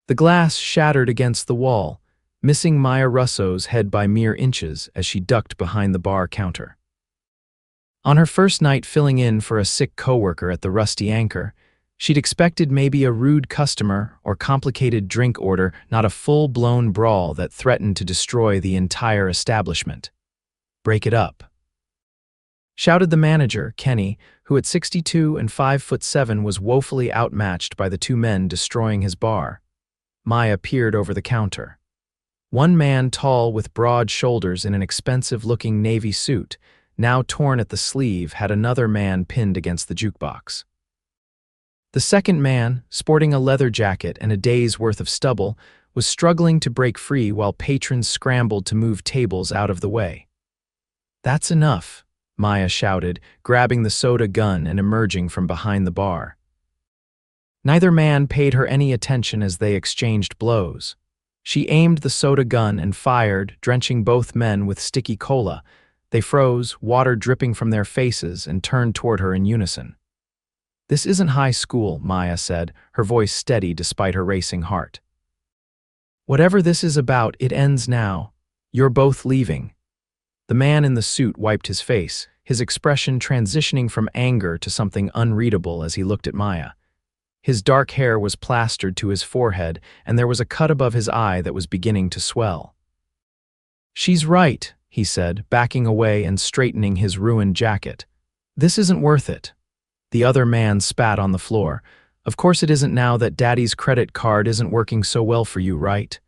The glass shattered against the wall, missing Maya Russo's head by mere inches as she ducked behind the bar counter. On her first night filling in for a sick coworker at the Rusty Anchor, she'd expected maybe a rude customer or complicated drink order, not a full-blown brawl that threatened to destroy the entire establishment. "Break it up," shouted the manager, Kenny, who at 62 and 5'7" was woefully outmatched by the two men destroying his bar. Maya peered over the counter. One man, tall with broad shoulders in an expensive-looking navy suit, now torn at the sleeve, had another man pinned against the jukebox. The second man, sporting a leather jacket and a day's worth of stubble, was struggling to break free while patrons scrambled to move tables out of the way. "That's enough," Maya shouted, grabbing the soda gun and emerging from behind the bar. Neither man paid her any attention as they exchanged blows. She aimed the soda gun and fired, drenching both men with sticky cola. They froze, water dripping from their faces, and turned toward her in unison. "This isn't high school," Maya said, her voice steady despite her racing heart. "Whatever this is about, it ends now. You're both leaving." The man in the suit wiped his face, his expression transitioning from anger to something unreadable as he looked at Maya. His dark hair was plastered to his forehead, and there was a cut above his eye that was beginning to swell. "She's right," he said, backing away and straightening his ruined jacket. "This isn't worth it." The other man spat on the floor. "Of course it isn't now that Daddy's credit card isn't working so well for you, right?"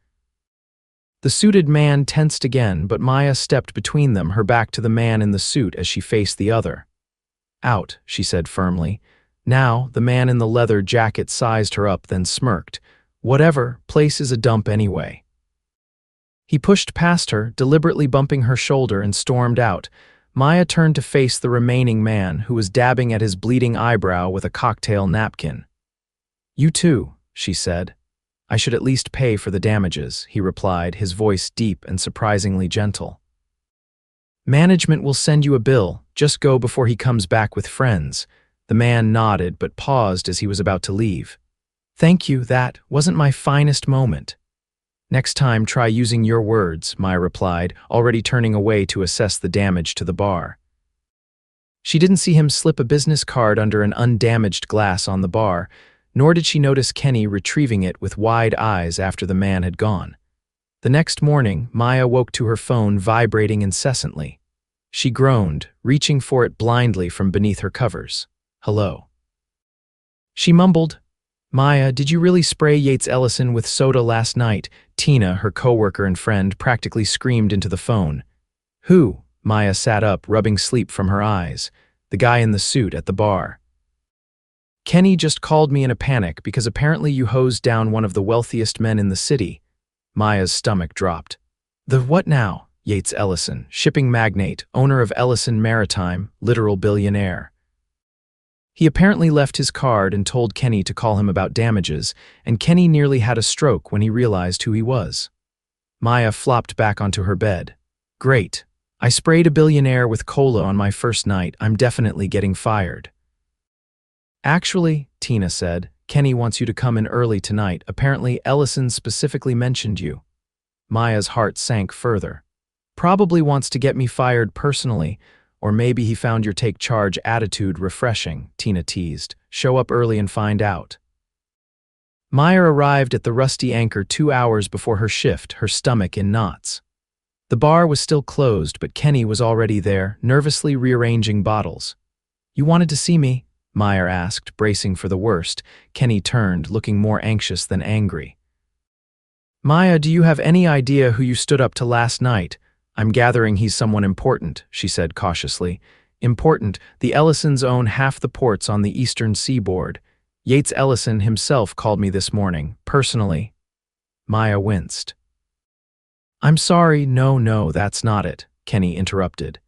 The suited man tensed again, but Maya stepped between them, her back to the man in the suit as she faced the other. "Out," she said firmly. Now, the man in the leather jacket sized her up, then smirked. "Whatever, place is a dump anyway." He pushed past her, deliberately bumping her shoulder, and stormed out. Maya turned to face the remaining man, who was dabbing at his bleeding eyebrow with a cocktail napkin. "You too," she said. "I should at least pay for the damages," he replied, his voice deep and surprisingly gentle. "Management will send you a bill. Just go before he comes back with friends." The man nodded but paused as he was about to leave. "Thank you, that wasn't my finest moment." "Next time, try using your words," Maya replied, already turning away to assess the damage to the bar. She didn't see him slip a business card under an undamaged glass on the bar, nor did she notice Kenny retrieving it with wide eyes after the man had gone. The next morning, Maya woke to her phone vibrating incessantly. She groaned, reaching for it blindly from beneath her covers. "Hello." She mumbled, "Maya, did you really spray Yates Ellison with soda last night?" Tina, her coworker and friend, practically screamed into the phone. "Who?" Maya sat up, rubbing sleep from her eyes. "The guy in the suit at the bar." "Kenny just called me in a panic because apparently you hosed down one of the wealthiest men in the city." Maya's stomach dropped. "The what now?" "Yates Ellison, shipping magnate, owner of Ellison Maritime, literal billionaire. He apparently left his card and told Kenny to call him about damages, and Kenny nearly had a stroke when he realized who he was." Maya flopped back onto her bed. "Great. I sprayed a billionaire with cola on my first night. I'm definitely getting fired." "Actually," Tina said, "Kenny wants you to come in early tonight. Apparently Ellison specifically mentioned you." Maya's heart sank further. "Probably wants to get me fired personally. Or maybe he found your take-charge attitude refreshing," Tina teased. "Show up early and find out." Maya arrived at the Rusty Anchor 2 hours before her shift, her stomach in knots. The bar was still closed, but Kenny was already there, nervously rearranging bottles. "You wanted to see me?" Maya asked, bracing for the worst. Kenny turned, looking more anxious than angry. "Maya, do you have any idea who you stood up to last night?" "I'm gathering he's someone important," she said cautiously. "Important, the Ellisons own half the ports on the eastern seaboard. Yates Ellison himself called me this morning, personally." Maya winced. "I'm sorry, no, that's not it," Kenny interrupted.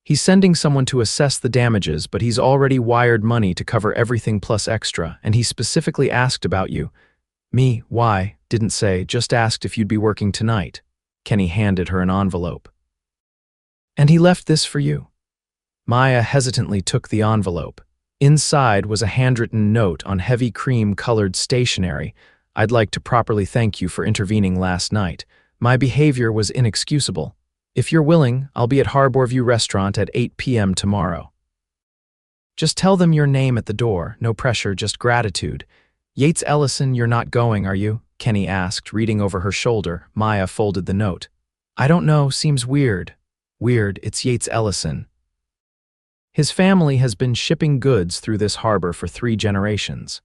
"He's sending someone to assess the damages, but he's already wired money to cover everything plus extra, and he specifically asked about you." "Me, why?" "Didn't say, just asked if you'd be working tonight." Kenny handed her an envelope. "And he left this for you?" Maya hesitantly took the envelope. Inside was a handwritten note on heavy cream-colored stationery, I'd like to properly thank you for intervening last night. My behavior was inexcusable. If you're willing, I'll be at Harborview Restaurant at 8 p.m. tomorrow. Just tell them your name at the door, no pressure, just gratitude. Yates Ellison, you're not going, are you? Kenny asked, reading over her shoulder. Maya folded the note. I don't know, seems weird. Weird, it's Yates Ellison. His family has been shipping goods through this harbor for 3 generations.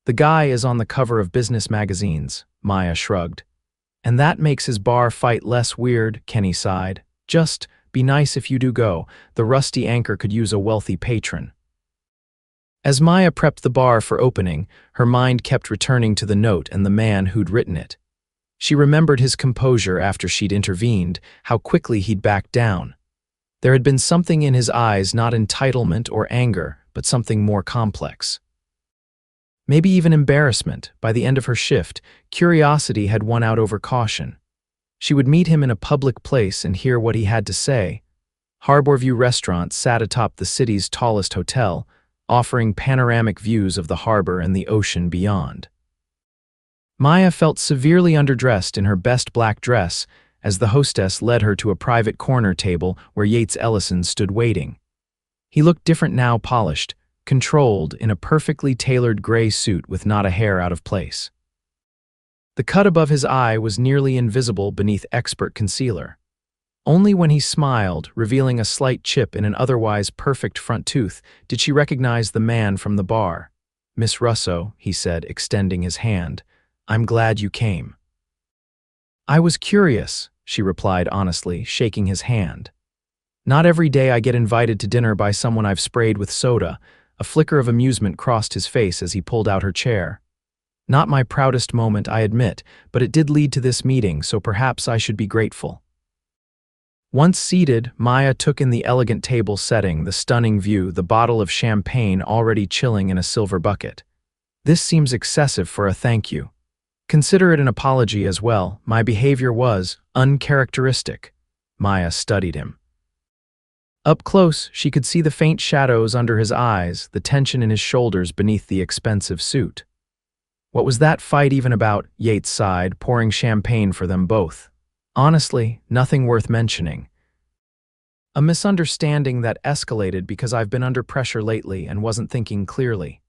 The guy is on the cover of business magazines, Maya shrugged. And that makes his bar fight less weird, Kenny sighed. Just be nice if you do go. The rusty anchor could use a wealthy patron. As Maya prepped the bar for opening, her mind kept returning to the note and the man who'd written it. She remembered his composure after she'd intervened, how quickly he'd backed down. There had been something in his eyes, not entitlement or anger, but something more complex. Maybe even embarrassment. By the end of her shift, curiosity had won out over caution. She would meet him in a public place and hear what he had to say. Harborview Restaurant sat atop the city's tallest hotel, offering panoramic views of the harbor and the ocean beyond. Maya felt severely underdressed in her best black dress as the hostess led her to a private corner table where Yates Ellison stood waiting. He looked different now, polished, controlled, in a perfectly tailored gray suit with not a hair out of place. The cut above his eye was nearly invisible beneath expert concealer. Only when he smiled, revealing a slight chip in an otherwise perfect front tooth, did she recognize the man from the bar. Miss Russo, he said, extending his hand. I'm glad you came. I was curious, she replied honestly, shaking his hand. Not every day I get invited to dinner by someone I've sprayed with soda. A flicker of amusement crossed his face as he pulled out her chair. Not my proudest moment, I admit, but it did lead to this meeting, so perhaps I should be grateful. Once seated, Maya took in the elegant table setting, the stunning view, the bottle of champagne already chilling in a silver bucket. This seems excessive for a thank you. Consider it an apology as well. My behavior was uncharacteristic. Maya studied him. Up close, she could see the faint shadows under his eyes, the tension in his shoulders beneath the expensive suit. What was that fight even about? Yates sighed, pouring champagne for them both. Honestly, nothing worth mentioning. A misunderstanding that escalated because I've been under pressure lately and wasn't thinking clearly.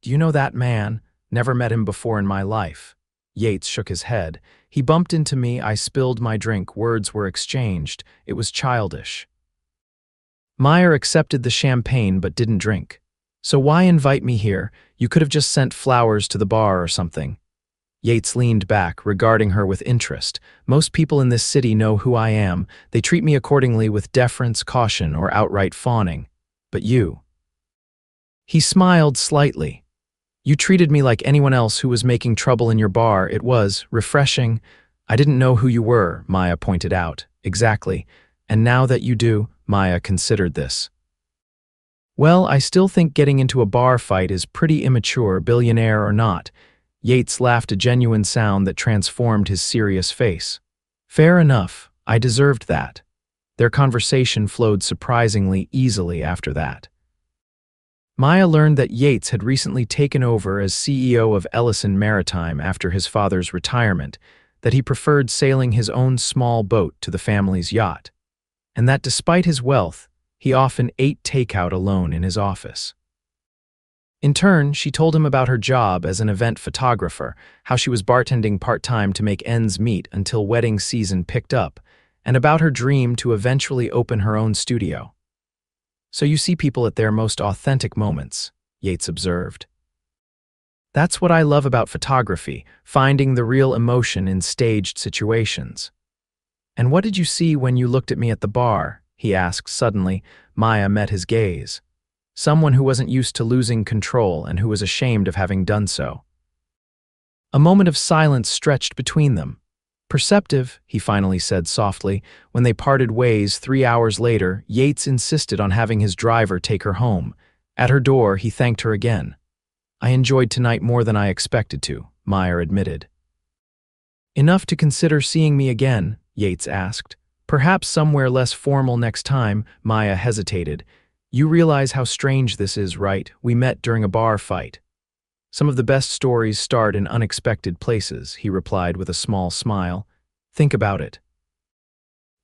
Do you know that man? Never met him before in my life. Yates shook his head. He bumped into me, I spilled my drink, words were exchanged. It was childish. Meyer accepted the champagne but didn't drink. So why invite me here? You could have just sent flowers to the bar or something. Yates leaned back, regarding her with interest. Most people in this city know who I am. They treat me accordingly with deference, caution, or outright fawning. But you. He smiled slightly. You treated me like anyone else who was making trouble in your bar. It was refreshing. I didn't know who you were, Maya pointed out. Exactly. And now that you do, Maya considered this. Well, I still think getting into a bar fight is pretty immature, billionaire or not. Yates laughed, a genuine sound that transformed his serious face. Fair enough, I deserved that. Their conversation flowed surprisingly easily after that. Maya learned that Yates had recently taken over as CEO of Ellison Maritime after his father's retirement, that he preferred sailing his own small boat to the family's yacht, and that despite his wealth, he often ate takeout alone in his office. In turn, she told him about her job as an event photographer, how she was bartending part-time to make ends meet until wedding season picked up, and about her dream to eventually open her own studio. So you see people at their most authentic moments, Yates observed. That's what I love about photography, finding the real emotion in staged situations. And what did you see when you looked at me at the bar? He asked suddenly. Maya met his gaze. Someone who wasn't used to losing control and who was ashamed of having done so. A moment of silence stretched between them. Perceptive, he finally said softly. When they parted ways 3 hours later, Yates insisted on having his driver take her home. At her door, he thanked her again. I enjoyed tonight more than I expected to, Meyer admitted. Enough to consider seeing me again, Yates asked. Perhaps somewhere less formal next time, Maya hesitated. You realize how strange this is, right? We met during a bar fight. Some of the best stories start in unexpected places, he replied with a small smile. Think about it.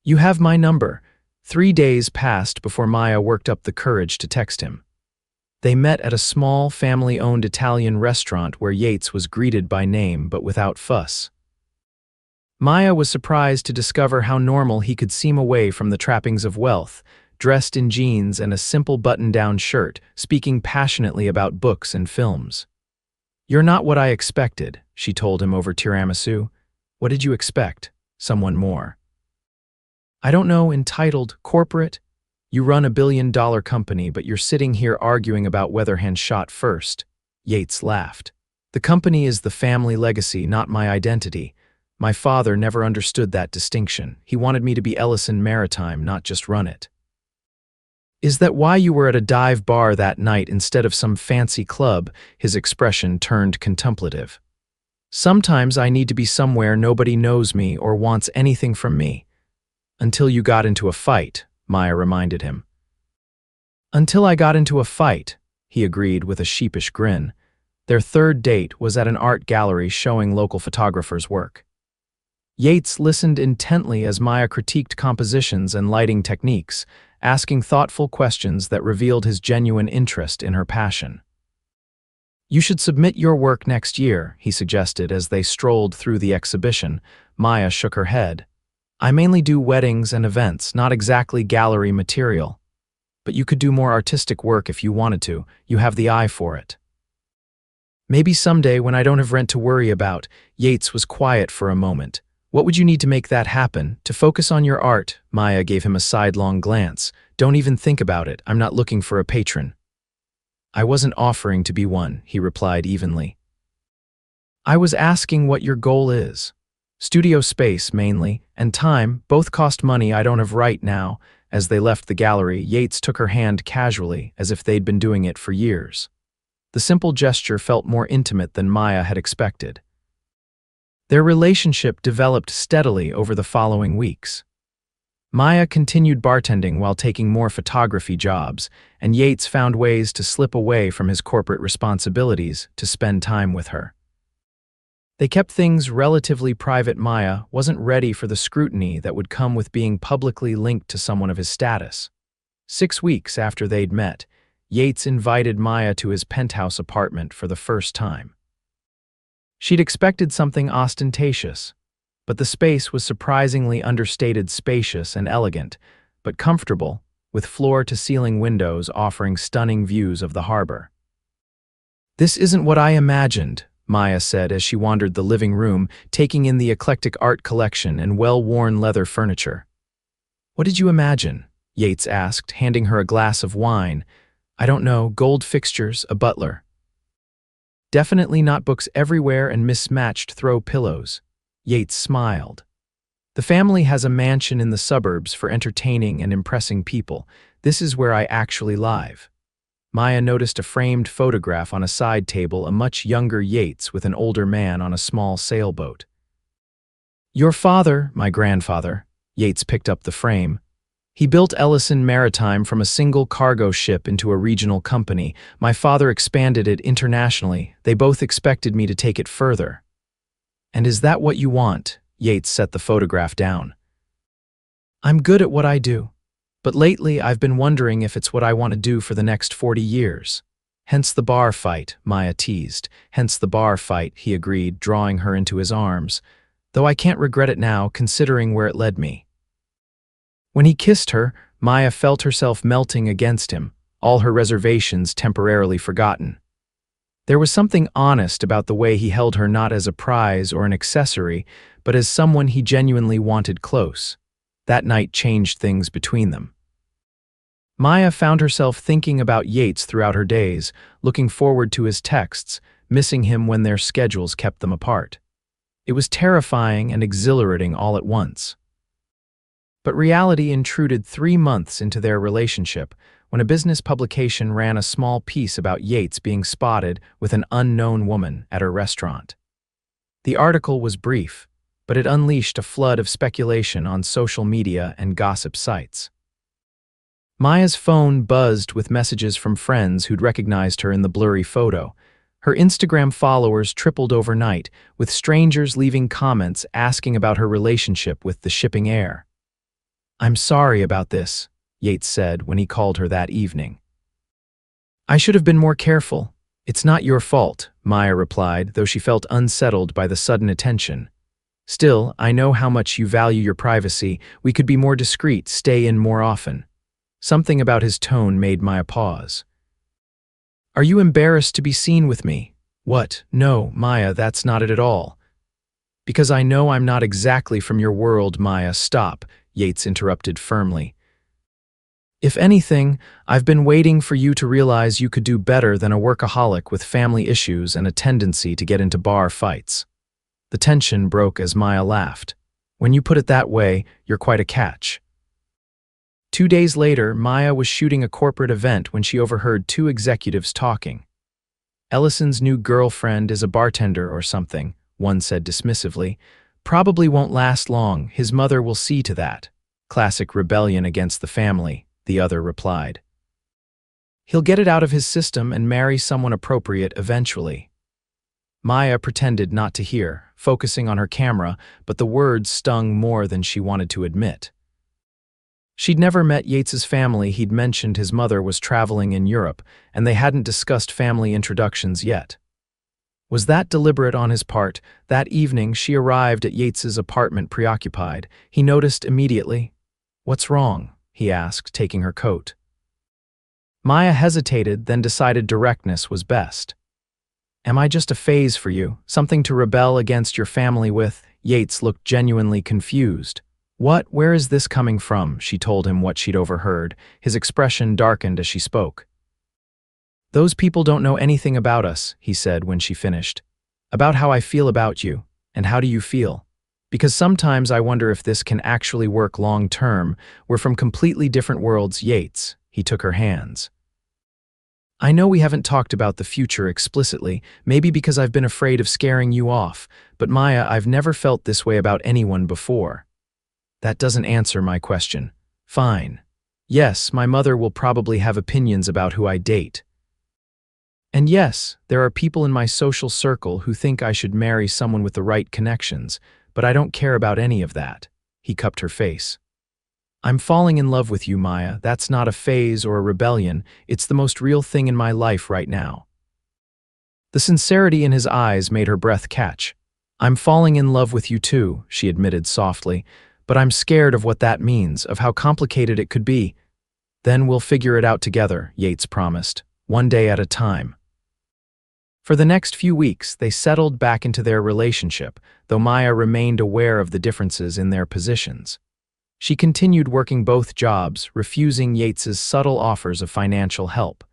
You have my number. 3 days passed before Maya worked up the courage to text him. They met at a small, family-owned Italian restaurant where Yates was greeted by name but without fuss. Maya was surprised to discover how normal he could seem away from the trappings of wealth, dressed in jeans and a simple button-down shirt, speaking passionately about books and films. You're not what I expected, she told him over tiramisu. What did you expect? Someone more. I don't know, entitled, corporate? You run a billion-dollar company, but you're sitting here arguing about Weatherhand's shot first. Yates laughed. The company is the family legacy, not my identity. My father never understood that distinction. He wanted me to be Ellison Maritime, not just run it. Is that why you were at a dive bar that night instead of some fancy club? His expression turned contemplative. Sometimes I need to be somewhere nobody knows me or wants anything from me. Until you got into a fight, Maya reminded him. Until I got into a fight, he agreed with a sheepish grin. Their third date was at an art gallery showing local photographers' work. Yates listened intently as Maya critiqued compositions and lighting techniques, asking thoughtful questions that revealed his genuine interest in her passion. You should submit your work next year, he suggested as they strolled through the exhibition. Maya shook her head. I mainly do weddings and events, not exactly gallery material. But you could do more artistic work if you wanted to. You have the eye for it. Maybe someday when I don't have rent to worry about. Yates was quiet for a moment. What would you need to make that happen? To focus on your art? Maya gave him a sidelong glance. Don't even think about it. I'm not looking for a patron. I wasn't offering to be one, he replied evenly. I was asking what your goal is. Studio space, mainly, and time, both cost money I don't have right now. As they left the gallery, Yates took her hand casually, as if they'd been doing it for years. The simple gesture felt more intimate than Maya had expected. Their relationship developed steadily over the following weeks. Maya continued bartending while taking more photography jobs, and Yates found ways to slip away from his corporate responsibilities to spend time with her. They kept things relatively private. Maya wasn't ready for the scrutiny that would come with being publicly linked to someone of his status. 6 weeks after they'd met, Yates invited Maya to his penthouse apartment for the first time. She'd expected something ostentatious, but the space was surprisingly understated, spacious and elegant, but comfortable, with floor-to-ceiling windows offering stunning views of the harbor. This isn't what I imagined, Maya said as she wandered the living room, taking in the eclectic art collection and well-worn leather furniture. What did you imagine? Yates asked, handing her a glass of wine. I don't know, gold fixtures, a butler. Definitely not books everywhere and mismatched throw pillows. Yates smiled. The family has a mansion in the suburbs for entertaining and impressing people. This is where I actually live. Maya noticed a framed photograph on a side table, a much younger Yates with an older man on a small sailboat. Your father, my grandfather. Yates picked up the frame. He built Ellison Maritime from a single cargo ship into a regional company. My father expanded it internationally. They both expected me to take it further. And is that what you want? Yates set the photograph down. I'm good at what I do. But lately I've been wondering if it's what I want to do for the next 40 years. Hence the bar fight, Maya teased. Hence the bar fight, he agreed, drawing her into his arms. Though I can't regret it now, considering where it led me. When he kissed her, Maya felt herself melting against him, all her reservations temporarily forgotten. There was something honest about the way he held her, not as a prize or an accessory, but as someone he genuinely wanted close. That night changed things between them. Maya found herself thinking about Yates throughout her days, looking forward to his texts, missing him when their schedules kept them apart. It was terrifying and exhilarating all at once. But reality intruded 3 months into their relationship when a business publication ran a small piece about Yates being spotted with an unknown woman at her restaurant. The article was brief, but it unleashed a flood of speculation on social media and gossip sites. Maya's phone buzzed with messages from friends who'd recognized her in the blurry photo. Her Instagram followers tripled overnight, with strangers leaving comments asking about her relationship with the shipping heir. "I'm sorry about this," Yates said when he called her that evening. "I should have been more careful. It's not your fault," Maya replied, though she felt unsettled by the sudden attention. "Still, I know how much you value your privacy. We could be more discreet, stay in more often." Something about his tone made Maya pause. "Are you embarrassed to be seen with me?" "What? No, Maya, that's not it at all." "Because I know I'm not exactly from your world, Maya." "Stop," Yates interrupted firmly. "If anything, I've been waiting for you to realize you could do better than a workaholic with family issues and a tendency to get into bar fights." The tension broke as Maya laughed. "When you put it that way, you're quite a catch." 2 days later, Maya was shooting a corporate event when she overheard two executives talking. "Ellison's new girlfriend is a bartender or something," one said dismissively. "Probably won't last long. His mother will see to that." "Classic rebellion against the family," the other replied. "He'll get it out of his system and marry someone appropriate eventually." Maya pretended not to hear, focusing on her camera, but the words stung more than she wanted to admit. She'd never met Yates's family. He'd mentioned his mother was traveling in Europe, and they hadn't discussed family introductions yet. Was that deliberate on his part? That evening, she arrived at Yates's apartment preoccupied. He noticed immediately. "What's wrong?" he asked, taking her coat. Maya hesitated, then decided directness was best. "Am I just a phase for you? Something to rebel against your family with?" Yates looked genuinely confused. "What? Where is this coming from?" She told him what she'd overheard. His expression darkened as she spoke. "Those people don't know anything about us," he said when she finished. "About how I feel about you. And how do you feel? Because sometimes I wonder if this can actually work long term. We're from completely different worlds." "Yates." He took her hands. "I know we haven't talked about the future explicitly, maybe because I've been afraid of scaring you off, but Maya, I've never felt this way about anyone before." "That doesn't answer my question." "Fine. Yes, my mother will probably have opinions about who I date. And yes, there are people in my social circle who think I should marry someone with the right connections, but I don't care about any of that." He cupped her face. "I'm falling in love with you, Maya. That's not a phase or a rebellion. It's the most real thing in my life right now." The sincerity in his eyes made her breath catch. "I'm falling in love with you too," she admitted softly, "but I'm scared of what that means, of how complicated it could be." "Then we'll figure it out together," Yates promised, "one day at a time." For the next few weeks, they settled back into their relationship, though Maya remained aware of the differences in their positions. She continued working both jobs, refusing Yates's subtle offers of financial help.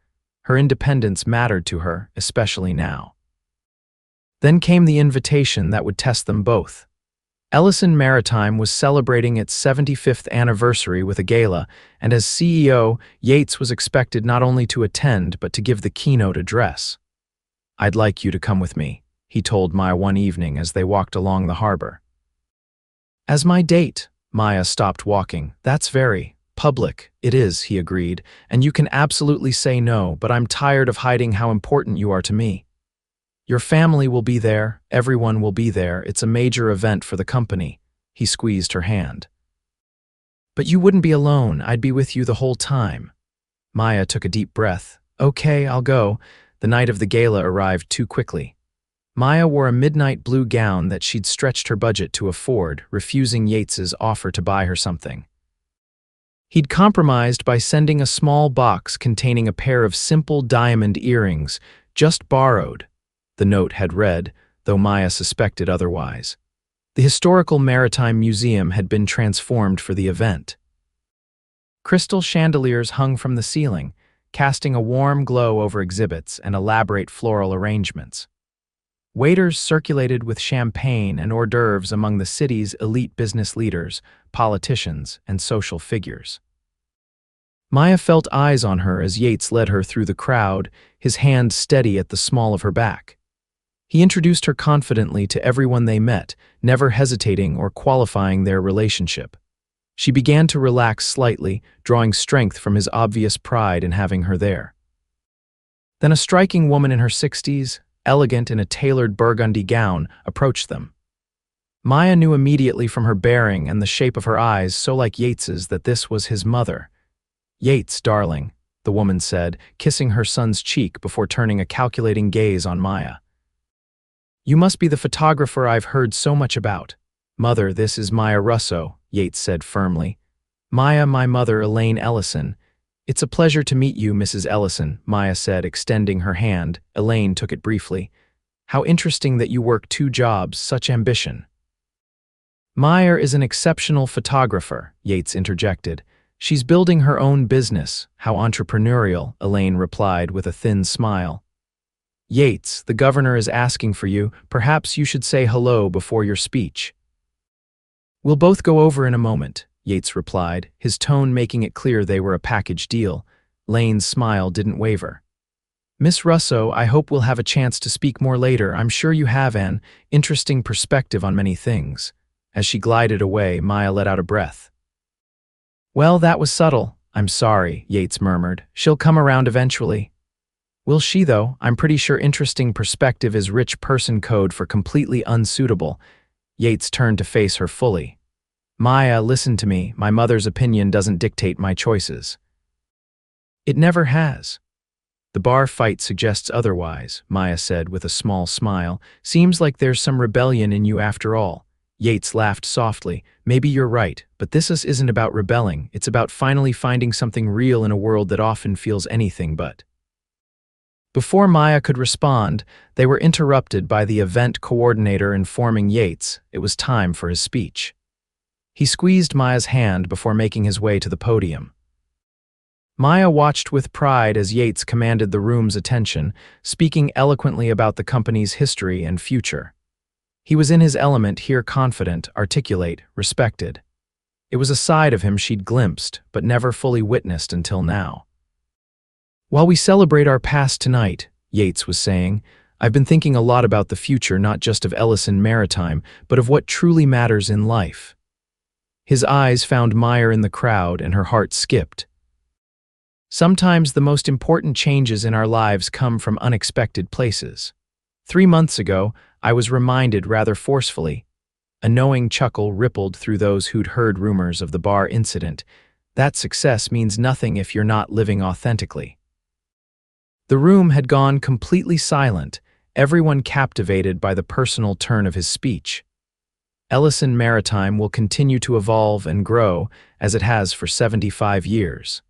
Her independence mattered to her, especially now. Then came the invitation that would test them both. Ellison Maritime was celebrating its 75th anniversary with a gala, and as CEO, Yates was expected not only to attend but to give the keynote address. "I'd like you to come with me," he told Maya one evening as they walked along the harbor. "As my date?" Maya stopped walking. "That's very public." "It is," he agreed, "and you can absolutely say no, but I'm tired of hiding how important you are to me. Your family will be there, everyone will be there, it's a major event for the company." He squeezed her hand. "But you wouldn't be alone, I'd be with you the whole time." Maya took a deep breath. "Okay, I'll go." The night of the gala arrived too quickly. Maya wore a midnight blue gown that she'd stretched her budget to afford, refusing Yates's offer to buy her something. He'd compromised by sending a small box containing a pair of simple diamond earrings, just borrowed. The note had read, though Maya suspected otherwise. The Historical Maritime Museum had been transformed for the event. Crystal chandeliers hung from the ceiling, casting a warm glow over exhibits and elaborate floral arrangements. Waiters circulated with champagne and hors d'oeuvres among the city's elite business leaders, politicians, and social figures. Maya felt eyes on her as Yates led her through the crowd, his hand steady at the small of her back. He introduced her confidently to everyone they met, never hesitating or qualifying their relationship. She began to relax slightly, drawing strength from his obvious pride in having her there. Then a striking woman in her 60s, elegant in a tailored burgundy gown, approached them. Maya knew immediately from her bearing and the shape of her eyes, so like Yates's, that this was his mother. "Yates, darling," the woman said, kissing her son's cheek before turning a calculating gaze on Maya. "You must be the photographer I've heard so much about." "Mother, this is Maya Russo," Yates said firmly. "Maya, my mother, Elaine Ellison." "It's a pleasure to meet you, Mrs. Ellison," Maya said, extending her hand. Elaine took it briefly. "How interesting that you work 2 jobs, such ambition." "Maya is an exceptional photographer," Yates interjected. "She's building her own business." "How entrepreneurial," Elaine replied with a thin smile. "Yates, the governor is asking for you. Perhaps you should say hello before your speech." "We'll both go over in a moment," Yates replied, his tone making it clear they were a package deal. Elaine's smile didn't waver. "Miss Russo, I hope we'll have a chance to speak more later. I'm sure you have an interesting perspective on many things." As she glided away, Maya let out a breath. "Well, that was subtle." "I'm sorry," Yates murmured. "She'll come around eventually." "Will she, though? I'm pretty sure interesting perspective is rich person code for completely unsuitable." Yates turned to face her fully. "Maya, listen to me. My mother's opinion doesn't dictate my choices." "It never has." "The bar fight suggests otherwise," Maya said with a small smile. "Seems like there's some rebellion in you after all." Yates laughed softly. "Maybe you're right, but this isn't about rebelling. It's about finally finding something real in a world that often feels anything but." Before Maya could respond, they were interrupted by the event coordinator informing Yates it was time for his speech. He squeezed Maya's hand before making his way to the podium. Maya watched with pride as Yates commanded the room's attention, speaking eloquently about the company's history and future. He was in his element here, confident, articulate, respected. It was a side of him she'd glimpsed, but never fully witnessed until now. "While we celebrate our past tonight," Yates was saying, "I've been thinking a lot about the future, not just of Ellison Maritime, but of what truly matters in life." His eyes found Maya in the crowd, and her heart skipped. "Sometimes the most important changes in our lives come from unexpected places. 3 months ago, I was reminded rather forcefully." A knowing chuckle rippled through those who'd heard rumors of the bar incident. "That success means nothing if you're not living authentically." The room had gone completely silent, everyone captivated by the personal turn of his speech. Ellison Maritime will continue to evolve and grow as it has for 75 years.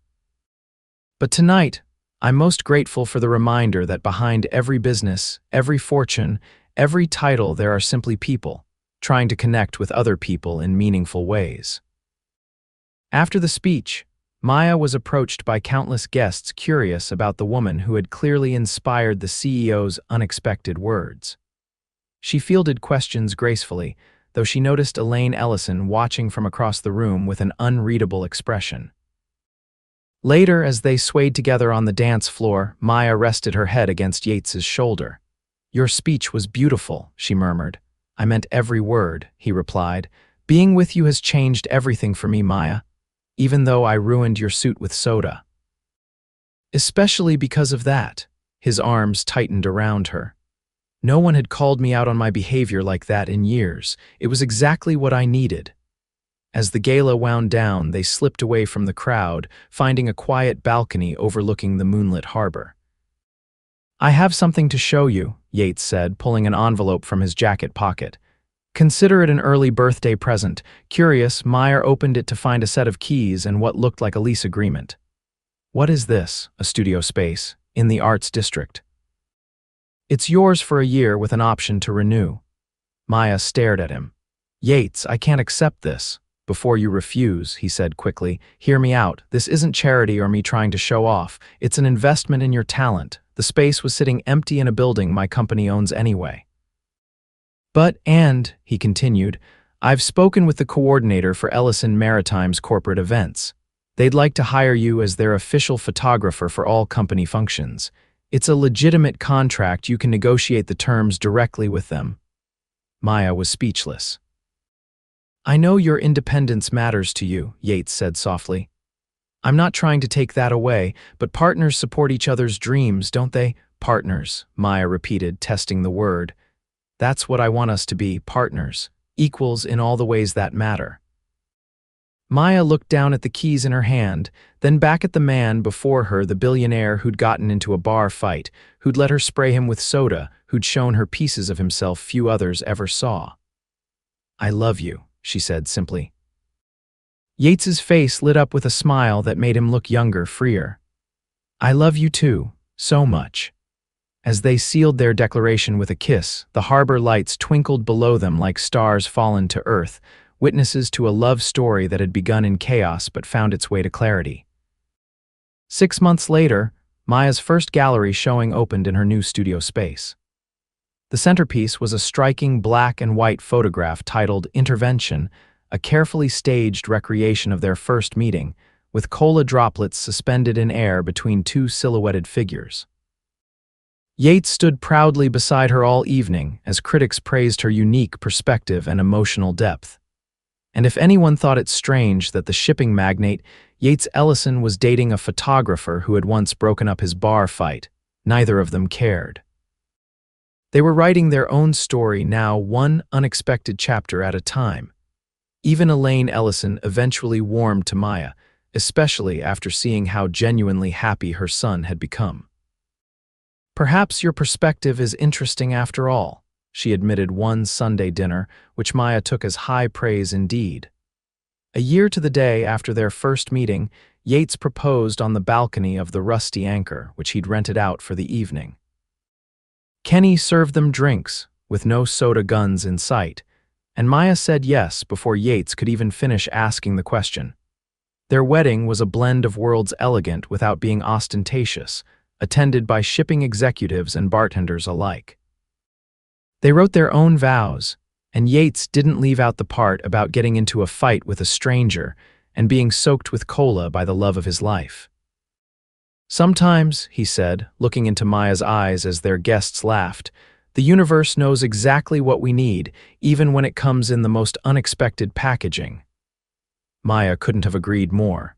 But tonight, I'm most grateful for the reminder that behind every business, every fortune, every title, there are simply people, trying to connect with other people in meaningful ways. After the speech, Maya was approached by countless guests curious about the woman who had clearly inspired the CEO's unexpected words. She fielded questions gracefully, though she noticed Elaine Ellison watching from across the room with an unreadable expression. Later, as they swayed together on the dance floor, Maya rested her head against Yates's shoulder. "Your speech was beautiful," she murmured. "I meant every word," he replied. "Being with you has changed everything for me, Maya, even though I ruined your suit with soda." "Especially because of that." His arms tightened around her. "No one had called me out on my behavior like that in years. It was exactly what I needed." As the gala wound down, they slipped away from the crowd, finding a quiet balcony overlooking the moonlit harbor. "I have something to show you," Yates said, pulling an envelope from his jacket pocket. "Consider it an early birthday present." Curious, Maya opened it to find a set of keys and what looked like a lease agreement. "What is this?" "A studio space, in the Arts District." "It's yours for a year with an option to renew." Maya stared at him. "Yates, I can't accept this." "Before you refuse," he said quickly, "hear me out. This isn't charity or me trying to show off. It's an investment in your talent. The space was sitting empty in a building my company owns anyway." And, he continued, "I've spoken with the coordinator for Ellison Maritime's corporate events. They'd like to hire you as their official photographer for all company functions. It's a legitimate contract. You can negotiate the terms directly with them." Maya was speechless. "I know your independence matters to you," Yates said softly. "I'm not trying to take that away, but partners support each other's dreams, don't they?" Partners, Maya repeated, testing the word. That's what I want us to be, partners, equals in all the ways that matter. Maya looked down at the keys in her hand, then back at the man before her, the billionaire who'd gotten into a bar fight, who'd let her spray him with soda, who'd shown her pieces of himself few others ever saw. I love you, she said simply. Yates's face lit up with a smile that made him look younger, freer. I love you too, so much. As they sealed their declaration with a kiss, the harbor lights twinkled below them like stars fallen to earth, witnesses to a love story that had begun in chaos but found its way to clarity. 6 months later, Maya's first gallery showing opened in her new studio space. The centerpiece was a striking black and white photograph titled Intervention, a carefully staged recreation of their first meeting, with cola droplets suspended in air between two silhouetted figures. Yates stood proudly beside her all evening as critics praised her unique perspective and emotional depth. And if anyone thought it strange that the shipping magnate Yates Ellison was dating a photographer who had once broken up his bar fight, neither of them cared. They were writing their own story now, one unexpected chapter at a time. Even Elaine Ellison eventually warmed to Maya, especially after seeing how genuinely happy her son had become. Perhaps your perspective is interesting after all, she admitted one Sunday dinner, which Maya took as high praise indeed. A year to the day after their first meeting, Yates proposed on the balcony of the Rusty Anchor, which he'd rented out for the evening. Kenny served them drinks, with no soda guns in sight, and Maya said yes before Yates could even finish asking the question. Their wedding was a blend of worlds elegant without being ostentatious, attended by shipping executives and bartenders alike. They wrote their own vows, and Yates didn't leave out the part about getting into a fight with a stranger and being soaked with cola by the love of his life. Sometimes, he said, looking into Maya's eyes as their guests laughed, the universe knows exactly what we need, even when it comes in the most unexpected packaging. Maya couldn't have agreed more.